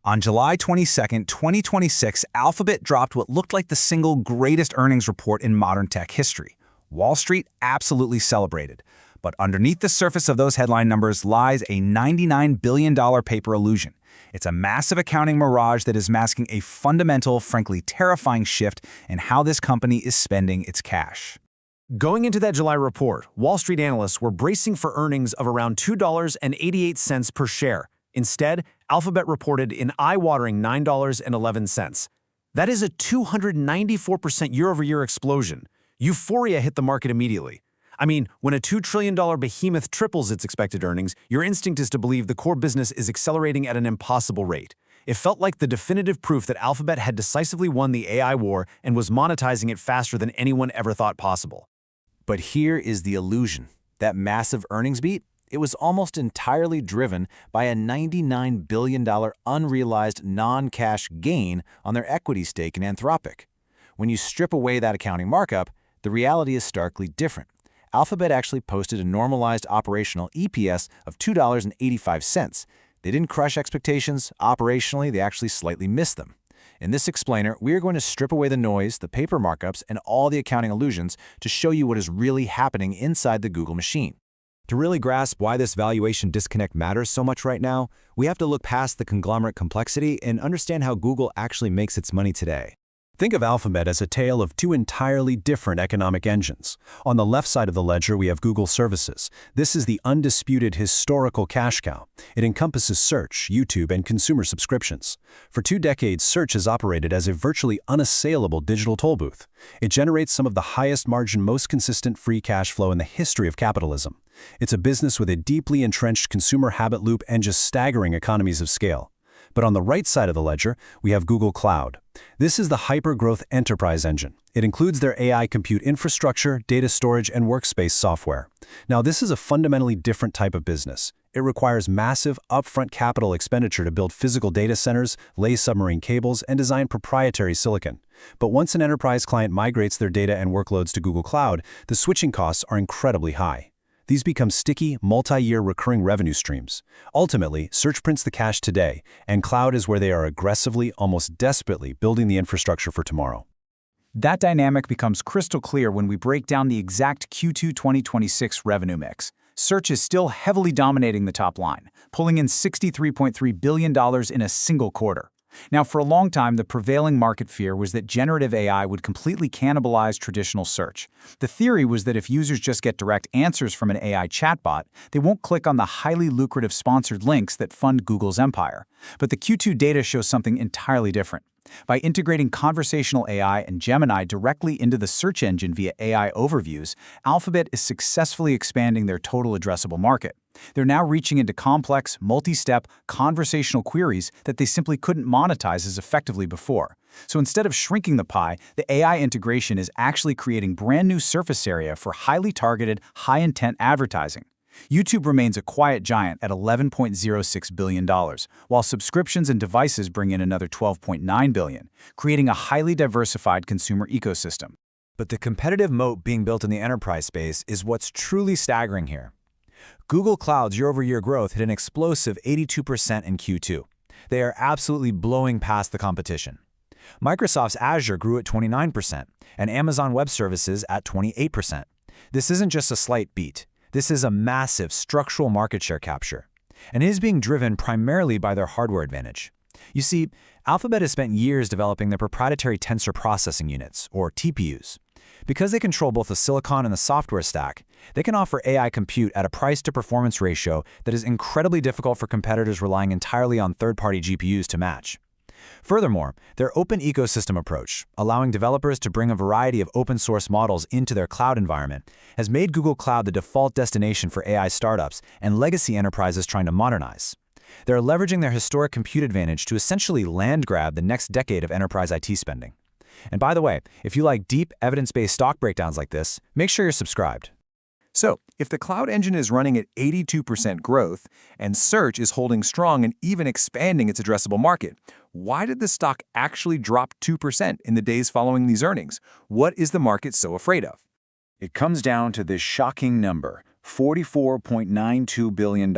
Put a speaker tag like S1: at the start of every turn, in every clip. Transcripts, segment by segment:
S1: On July 22, 2026, Alphabet dropped what looked like the single greatest earnings report in modern tech history. Wall Street absolutely celebrated. But underneath the surface of those headline numbers lies a $99 billion paper illusion. It's a massive accounting mirage that is masking a fundamental, frankly terrifying shift in how this company is spending its cash.
S2: Going into that July report, Wall Street analysts were bracing for earnings of around $2.88 per share. Instead, Alphabet reported an eye-watering $9.11. That is a 294% year-over-year explosion. Euphoria hit the market immediately. I mean, when a $2 trillion behemoth triples its expected earnings, your instinct is to believe the core business is accelerating at an impossible rate. It felt like the definitive proof that Alphabet had decisively won the AI war and was monetizing it faster than anyone ever thought possible.
S3: But here is the illusion. That massive earnings beat? It was almost entirely driven by a $99 billion unrealized non-cash gain on their equity stake in Anthropic. When you strip away that accounting markup, the reality is starkly different. Alphabet actually posted a normalized operational EPS of $2.85. They didn't crush expectations. Operationally, they actually slightly missed them. In this explainer, we are going to strip away the noise, the paper markups, and all the accounting illusions to show you what is really happening inside the Google machine.
S4: To really grasp why this valuation disconnect matters so much right now, we have to look past the conglomerate complexity and understand how Google actually makes its money today. Think of Alphabet as a tale of two entirely different economic engines. On the left side of the ledger, we have Google Services. This is the undisputed historical cash cow. It encompasses search, YouTube, and consumer subscriptions. For 2 decades, search has operated as a virtually unassailable digital toll booth. It generates some of the highest margin, most consistent free cash flow in the history of capitalism. It's a business with a deeply entrenched consumer habit loop and just staggering economies of scale. But on the right side of the ledger, we have Google Cloud. This is the hyper-growth enterprise engine. It includes their AI compute infrastructure, data storage, and workspace software. Now, this is a fundamentally different type of business. It requires massive, upfront capital expenditure to build physical data centers, lay submarine cables, and design proprietary silicon. But once an enterprise client migrates their data and workloads to Google Cloud, the switching costs are incredibly high. These become sticky, multi-year recurring revenue streams. Ultimately, search prints the cash today, and cloud is where they are aggressively, almost desperately, building the infrastructure for tomorrow.
S1: That dynamic becomes crystal clear when we break down the exact Q2 2026 revenue mix. Search is still heavily dominating the top line, pulling in $63.3 billion in a single quarter. Now, for a long time, the prevailing market fear was that generative AI would completely cannibalize traditional search. The theory was that if users just get direct answers from an AI chatbot, they won't click on the highly lucrative sponsored links that fund Google's empire. But the Q2 data shows something entirely different. By integrating conversational AI and Gemini directly into the search engine via AI overviews, Alphabet is successfully expanding their total addressable market. They're now reaching into complex, multi-step, conversational queries that they simply couldn't monetize as effectively before. So instead of shrinking the pie, the AI integration is actually creating brand new surface area for highly targeted, high-intent advertising. YouTube remains a quiet giant at $11.06 billion, while subscriptions and devices bring in another $12.9 billion, creating a highly diversified consumer ecosystem.
S3: But the competitive moat being built in the enterprise space is what's truly staggering here. Google Cloud's year-over-year growth hit an explosive 82% in Q2. They are absolutely blowing past the competition. Microsoft's Azure grew at 29%, and Amazon Web Services at 28%. This isn't just a slight beat. This is a massive structural market share capture, and it is being driven primarily by their hardware advantage. You see, Alphabet has spent years developing their proprietary tensor processing units, or TPUs. Because they control both the silicon and the software stack, they can offer AI compute at a price-to-performance ratio that is incredibly difficult for competitors relying entirely on third-party GPUs to match. Furthermore, their open ecosystem approach, allowing developers to bring a variety of open-source models into their cloud environment, has made Google Cloud the default destination for AI startups and legacy enterprises trying to modernize. They're leveraging their historic compute advantage to essentially land-grab the next decade of enterprise IT spending. And by the way, if you like deep, evidence-based stock breakdowns like this, make sure you're subscribed.
S5: So, if the cloud engine is running at 82% growth, and search is holding strong and even expanding its addressable market, why did the stock actually drop 2% in the days following these earnings? What is the market so afraid of?
S1: It comes down to this shocking number, $44.92 billion.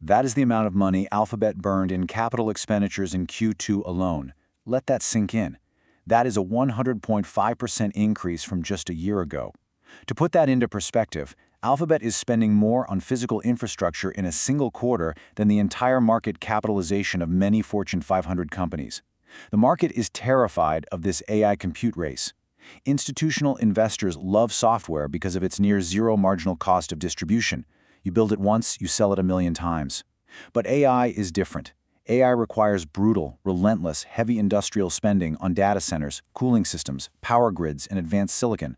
S1: That is the amount of money Alphabet burned in capital expenditures in Q2 alone. Let that sink in. That is a 100.5% increase from just a year ago. To put that into perspective, Alphabet is spending more on physical infrastructure in a single quarter than the entire market capitalization of many Fortune 500 companies. The market is terrified of this AI compute race. Institutional investors love software because of its near-zero marginal cost of distribution. You build it once, you sell it 1,000,000 times. But AI is different. AI requires brutal, relentless, heavy industrial spending on data centers, cooling systems, power grids, and advanced silicon.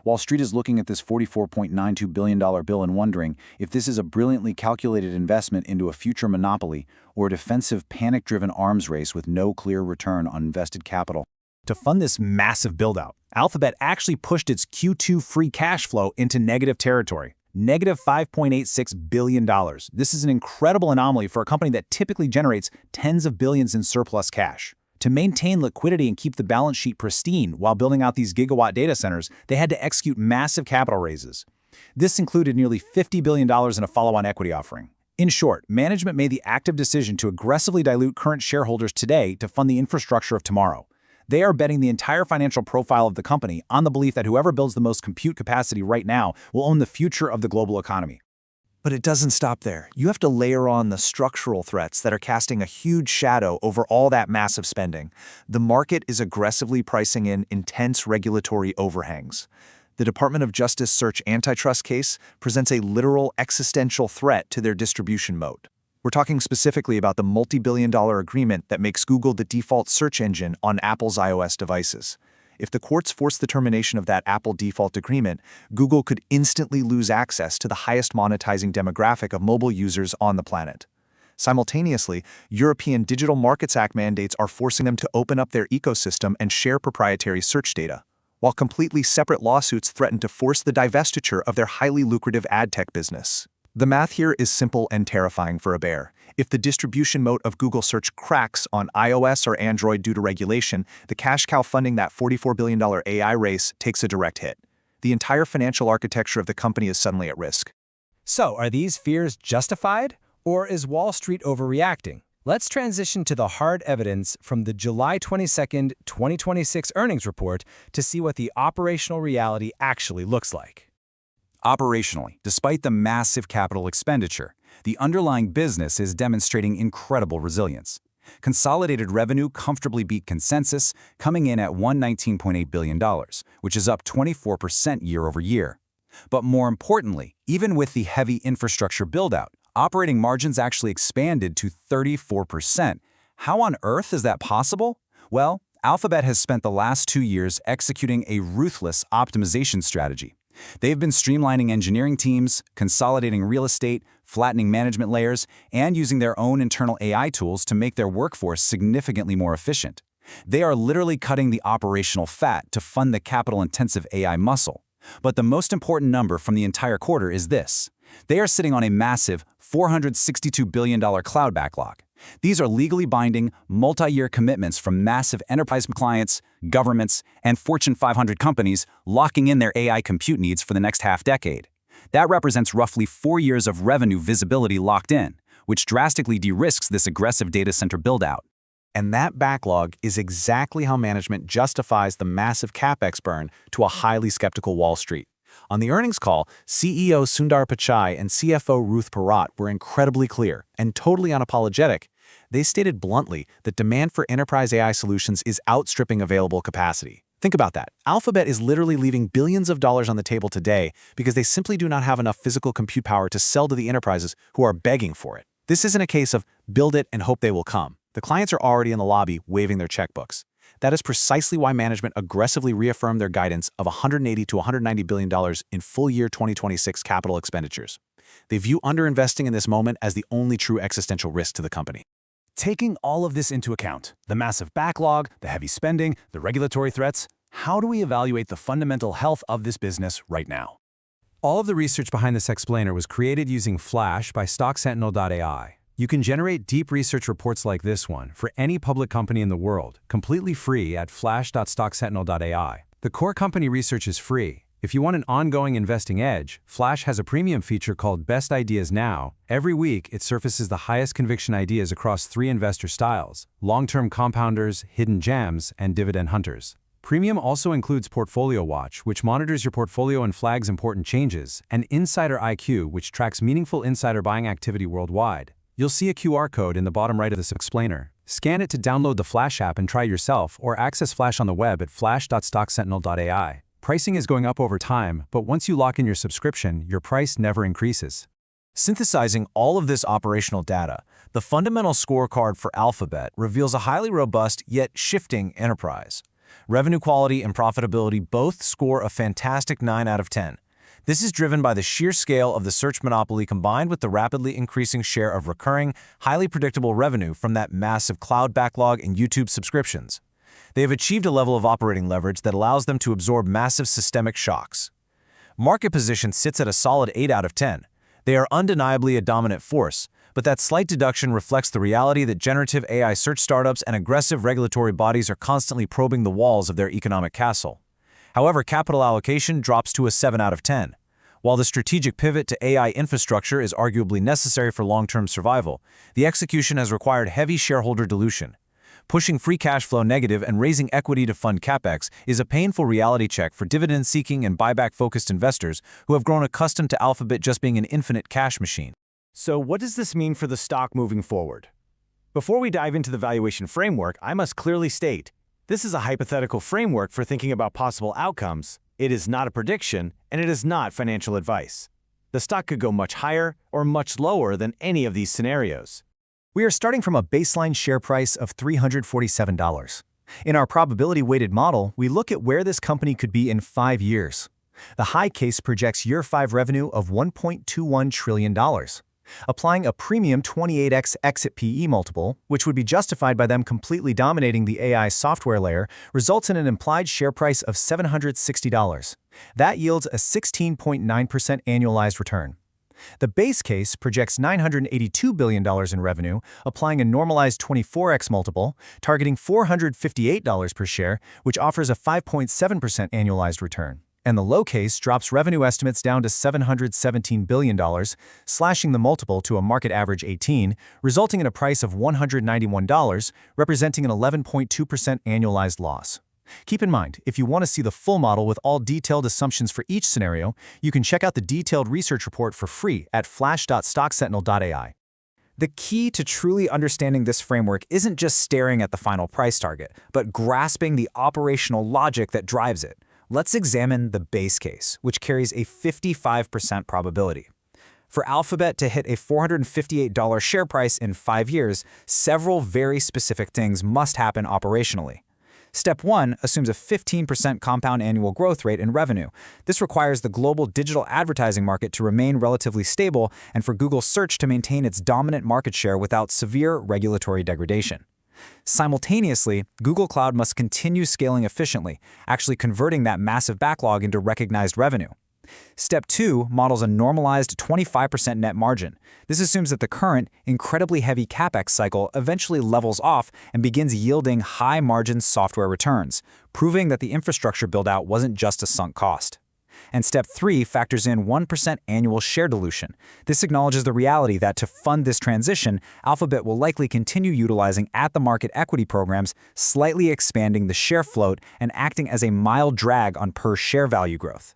S1: Wall Street is looking at this $44.92 billion bill and wondering if this is a brilliantly calculated investment into a future monopoly or a defensive, panic-driven arms race with no clear return on invested capital.
S2: To fund this massive build-out, Alphabet actually pushed its Q2 free cash flow into negative territory. Negative $5.86 billion. This is an incredible anomaly for a company that typically generates tens of billions in surplus cash. To maintain liquidity and keep the balance sheet pristine while building out these gigawatt data centers, they had to execute massive capital raises. This included nearly $50 billion in a follow-on equity offering. In short, management made the active decision to aggressively dilute current shareholders today to fund the infrastructure of tomorrow. They are betting the entire financial profile of the company on the belief that whoever builds the most compute capacity right now will own the future of the global economy.
S3: But it doesn't stop there. You have to layer on the structural threats that are casting a huge shadow over all that massive spending. The market is aggressively pricing in intense regulatory overhangs. The Department of Justice search antitrust case presents a literal existential threat to their distribution moat. We're talking specifically about the multi-billion-dollar agreement that makes Google the default search engine on Apple's iOS devices. If the courts force the termination of that Apple default agreement, Google could instantly lose access to the highest monetizing demographic of mobile users on the planet. Simultaneously, European Digital Markets Act mandates are forcing them to open up their ecosystem and share proprietary search data, while completely separate lawsuits threaten to force the divestiture of their highly lucrative ad tech business. The math here is simple and terrifying for a bear. If the distribution moat of Google Search cracks on iOS or Android due to regulation, the cash cow funding that $44 billion AI race takes a direct hit. The entire financial architecture of the company is suddenly at risk.
S2: So, are these fears justified, or is Wall Street overreacting? Let's transition to the hard evidence from the July 22, 2026 earnings report to see what the operational reality actually looks like.
S1: Operationally, despite the massive capital expenditure, the underlying business is demonstrating incredible resilience. Consolidated revenue comfortably beat consensus, coming in at $119.8 billion, which is up 24% year over year. But more importantly, even with the heavy infrastructure build-out, operating margins actually expanded to 34%. How on earth is that possible? Well, Alphabet has spent the last 2 years executing a ruthless optimization strategy. They've been streamlining engineering teams, consolidating real estate, flattening management layers, and using their own internal AI tools to make their workforce significantly more efficient. They are literally cutting the operational fat to fund the capital-intensive AI muscle. But the most important number from the entire quarter is this. They are sitting on a massive $462 billion cloud backlog. These are legally binding, multi-year commitments from massive enterprise clients, governments, and Fortune 500 companies locking in their AI compute needs for the next half-decade. That represents roughly 4 years of revenue visibility locked in, which drastically de-risks this aggressive data center build-out.
S2: And that backlog is exactly how management justifies the massive CapEx burn to a highly skeptical Wall Street. On the earnings call, CEO Sundar Pichai and CFO Ruth Porat were incredibly clear and totally unapologetic. They stated bluntly that demand for enterprise AI solutions is outstripping available capacity. Think about that. Alphabet is literally leaving billions of dollars on the table today because they simply do not have enough physical compute power to sell to the enterprises who are begging for it. This isn't a case of build it and hope they will come. The clients are already in the lobby waving their checkbooks. That is precisely why management aggressively reaffirmed their guidance of $180 to $190 billion in full year 2026 capital expenditures. They view underinvesting in this moment as the only true existential risk to the company. Taking all of this into account, the massive backlog, the heavy spending, the regulatory threats, how do we evaluate the fundamental health of this business right now?
S4: All of the research behind this explainer was created using Flash by StockSentinel.ai. You can generate deep research reports like this one for any public company in the world, completely free at flash.stocksentinel.ai. The core company research is free.
S2: If you want an ongoing investing edge, Flash has a premium feature called Best Ideas Now. Every week, it surfaces the highest conviction ideas across 3 investor styles: long-term compounders, hidden gems, and dividend hunters. Premium also includes Portfolio Watch, which monitors your portfolio and flags important changes, and Insider IQ, which tracks meaningful insider buying activity worldwide. You'll see a QR code in the bottom right of this explainer. Scan it to download the Flash app and try it yourself, or access Flash on the web at flash.stocksentinel.ai. Pricing is going up over time, but once you lock in your subscription, your price never increases.
S3: Synthesizing all of this operational data, the fundamental scorecard for Alphabet reveals a highly robust yet shifting enterprise. Revenue quality and profitability both score a fantastic 9 out of 10. This is driven by the sheer scale of the search monopoly combined with the rapidly increasing share of recurring, highly predictable revenue from that massive cloud backlog and YouTube subscriptions. They have achieved a level of operating leverage that allows them to absorb massive systemic shocks. Market position sits at a solid 8 out of 10. They are undeniably a dominant force, but that slight deduction reflects the reality that generative AI search startups and aggressive regulatory bodies are constantly probing the walls of their economic castle. However, capital allocation drops to a 7 out of 10. While the strategic pivot to AI infrastructure is arguably necessary for long-term survival, the execution has required heavy shareholder dilution. Pushing free cash flow negative and raising equity to fund capex is a painful reality check for dividend-seeking and buyback-focused investors who have grown accustomed to Alphabet just being an infinite cash machine.
S2: So what does this mean for the stock moving forward? Before we dive into the valuation framework, I must clearly state, this is a hypothetical framework for thinking about possible outcomes. It is not a prediction, and it is not financial advice. The stock could go much higher or much lower than any of these scenarios.
S1: We are starting from a baseline share price of $347. In our probability-weighted model, we look at where this company could be in 5 years. The high case projects year 5 revenue of $1.21 trillion. Applying a premium 28x exit PE multiple, which would be justified by them completely dominating the AI software layer, results in an implied share price of $760. That yields a 16.9% annualized return. The base case projects $982 billion in revenue, applying a normalized 24x multiple, targeting $458 per share, which offers a 5.7% annualized return. And the low case drops revenue estimates down to $717 billion, slashing the multiple to a market average 18, resulting in a price of $191, representing an 11.2% annualized loss. Keep in mind, if you want to see the full model with all detailed assumptions for each scenario, you can check out the detailed research report for free at flash.stocksentinel.ai. The key to truly understanding this framework isn't just staring at the final price target, but grasping the operational logic that drives it. Let's examine the base case, which carries a 55% probability. For Alphabet to hit a $458 share price in 5 years, several very specific things must happen operationally. Step 1 assumes a 15% compound annual growth rate in revenue. This requires the global digital advertising market to remain relatively stable and for Google Search to maintain its dominant market share without severe regulatory degradation. Simultaneously, Google Cloud must continue scaling efficiently, actually converting that massive backlog into recognized revenue. Step 2 models a normalized 25% net margin. This assumes that the current, incredibly heavy capex cycle eventually levels off and begins yielding high-margin software returns, proving that the infrastructure build-out wasn't just a sunk cost. And Step 3 factors in 1% annual share dilution. This acknowledges the reality that to fund this transition, Alphabet will likely continue utilizing at-the-market equity programs, slightly expanding the share float and acting as a mild drag on per-share value growth.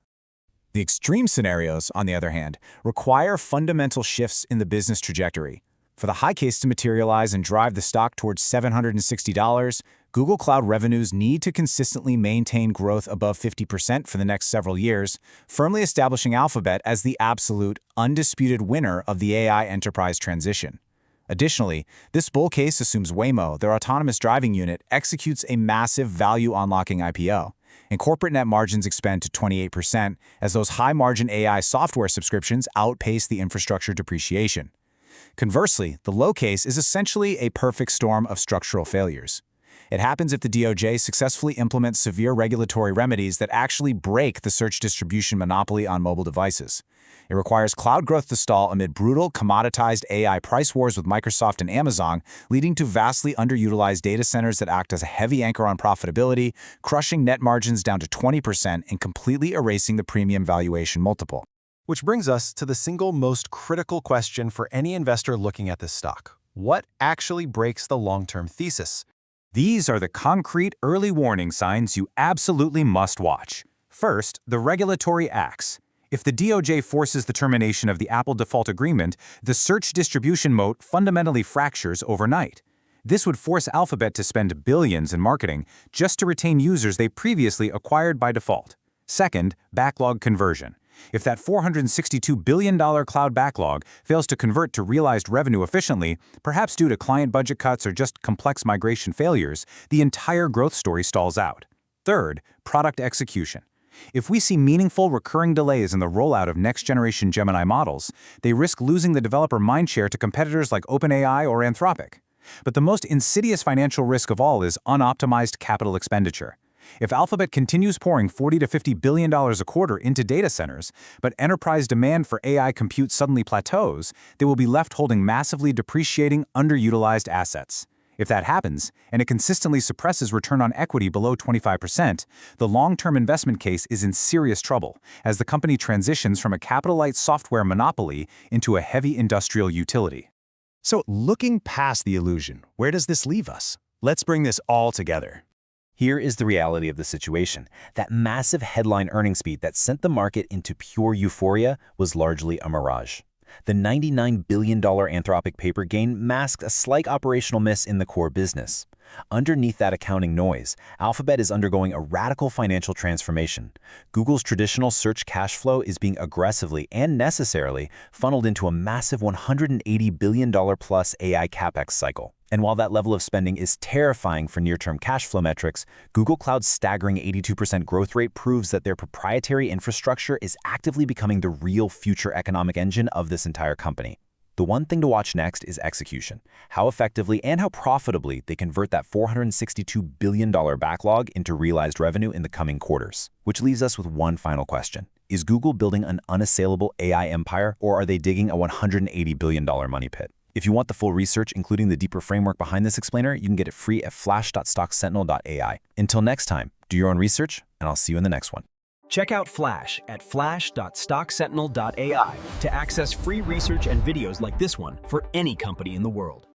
S1: The extreme scenarios, on the other hand, require fundamental shifts in the business trajectory. For the high case to materialize and drive the stock towards $760, Google Cloud revenues need to consistently maintain growth above 50% for the next several years, firmly establishing Alphabet as the absolute, undisputed winner of the AI enterprise transition. Additionally, this bull case assumes Waymo, their autonomous driving unit, executes a massive value-unlocking IPO, and corporate net margins expand to 28% as those high-margin AI software subscriptions outpace the infrastructure depreciation. Conversely, the low case is essentially a perfect storm of structural failures. It happens if the DOJ successfully implements severe regulatory remedies that actually break the search distribution monopoly on mobile devices. It requires cloud growth to stall amid brutal, commoditized AI price wars with Microsoft and Amazon, leading to vastly underutilized data centers that act as a heavy anchor on profitability, crushing net margins down to 20% and completely erasing the premium valuation multiple.
S2: Which brings us to the single most critical question for any investor looking at this stock. What actually breaks the long-term thesis?
S1: These are the concrete early warning signs you absolutely must watch. First, the regulatory acts. If the DOJ forces the termination of the Apple default agreement, the search distribution moat fundamentally fractures overnight. This would force Alphabet to spend billions in marketing just to retain users they previously acquired by default. Second, backlog conversion. If that $462 billion cloud backlog fails to convert to realized revenue efficiently, perhaps due to client budget cuts or just complex migration failures, the entire growth story stalls out. Third, product execution. If we see meaningful recurring delays in the rollout of next-generation Gemini models, they risk losing the developer mindshare to competitors like OpenAI or Anthropic. But the most insidious financial risk of all is unoptimized capital expenditure. If Alphabet continues pouring $40 to $50 billion a quarter into data centers, but enterprise demand for AI compute suddenly plateaus, they will be left holding massively depreciating, underutilized assets. If that happens, and it consistently suppresses return on equity below 25%, the long-term investment case is in serious trouble as the company transitions from a capital-light software monopoly into a heavy industrial utility.
S2: So, looking past the illusion, where does this leave us? Let's bring this all together.
S6: Here is the reality of the situation. That massive headline earnings beat that sent the market into pure euphoria was largely a mirage. The $99 billion Anthropic paper gain masked a slight operational miss in the core business. Underneath that accounting noise, Alphabet is undergoing a radical financial transformation. Google's traditional search cash flow is being aggressively and necessarily funneled into a massive $180 billion-plus AI capex cycle. And while that level of spending is terrifying for near-term cash flow metrics, Google Cloud's staggering 82% growth rate proves that their proprietary infrastructure is actively becoming the real future economic engine of this entire company. The one thing to watch next is execution. How effectively and how profitably they convert that $462 billion backlog into realized revenue in the coming quarters. Which leaves us with one final question. Is Google building an unassailable AI empire, or are they digging a $180 billion money pit? If you want the full research, including the deeper framework behind this explainer, you can get it free at flash.stocksentinel.ai. Until next time, do your own research, and I'll see you in the next one.
S7: Check out Flash at flash.stocksentinel.ai to access free research and videos like this one for any company in the world.